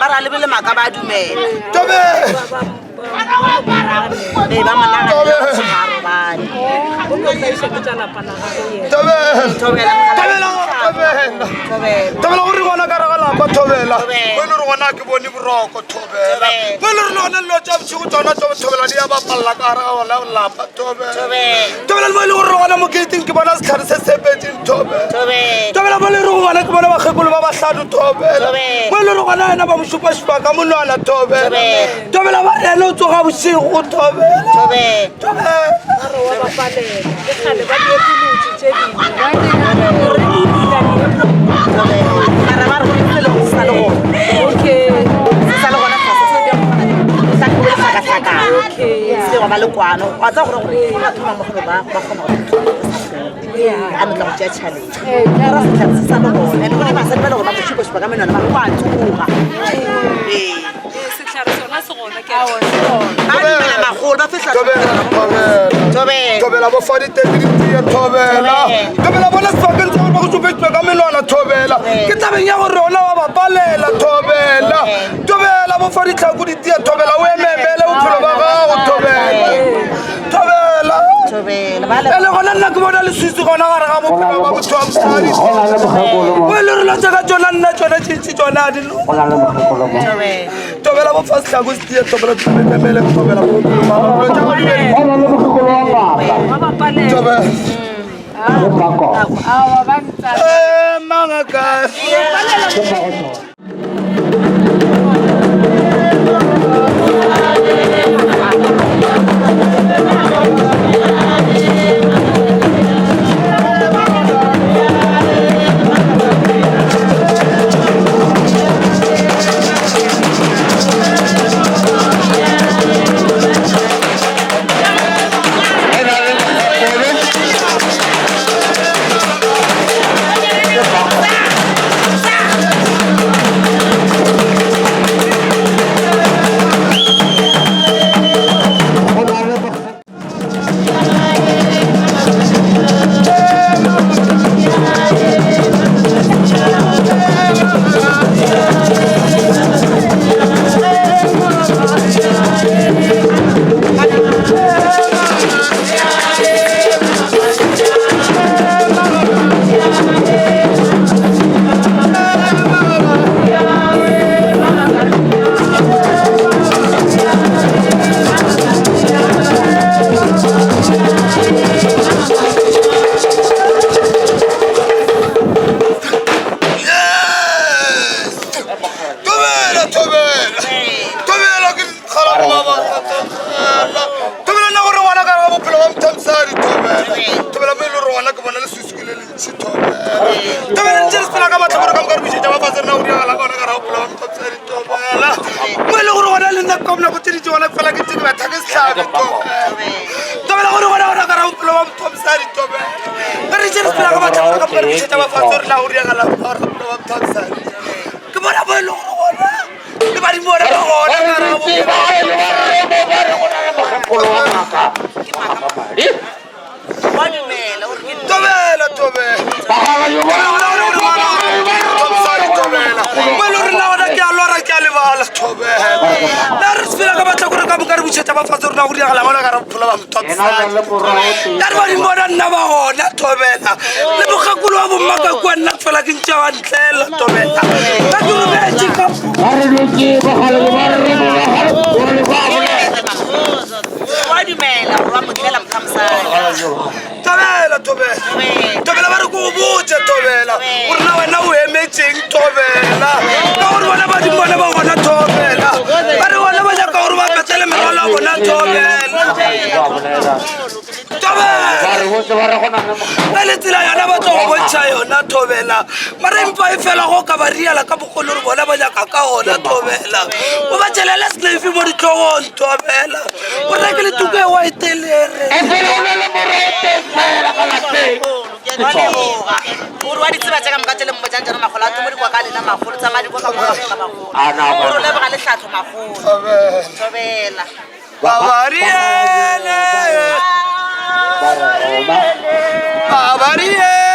mara le bele maka ba dumela Tobe. ba mana ga tshwarobane Tobe. thobela Tobela gore gona ka rega lapa thobela. Go ile re gona ke bone boroko thobela. Go ile re lona lo tsa bosigo tsona thobela di ya ba palla ka rega wala lapa thobela. Tobela le mo ile gore gona mo gating ke bona setlhare se sepetseng thobela. Tobela mo ile re gona ke bona bagekolo ba bahlano thobela. Mo ile re gona ena ba mosupa ka monwana thobela. Tobela ba ena o tsoga bosigo thobela. ba le kwano wa tsa gore ba thoma mo go ba kgona go a ntla go tšea challenge ra se tlhatse sa le gone ene gore ba sa ba le gona go tšhuko tšhuka ka menwana ba go a tsuga setlhare sona se gona ke ba dumela magolo ba fihla Tobela bo fadi tetri thobela. Tobela bona sefakeng tsa gore ba go tšupetšwa ka menwana thobela. Ke tabeng ya gore rona ba bapalela thobela. Tobela bo fadi tlhako ditia thobela o ememele bophelo ba gago thobela. Ele gona nna ke bona le sisi gona gare ga bophelo ba motho wa mosadi. O ile re latsa ka tsona nna tsona tšintši tsona di Tobela bo fa setlhako se tia thobela ememele thobela bophelo ba gago. Mangaka. Ele tsela yana ba tlo go tšha yona thobela mara empa e fela go ka ba riala ka bogolo re bona ba nyaka ka ona thobela o ba tšhelela slave mo ditlogong thobela o reke le tuku e wa etelere uri wa ditseba tša ka moka tšele mmotšantšana magolo a tomodi kwa ka lena magolo tsa madi kwa ka moka magolo o leboga le tlhatlho magolo thobela Babariele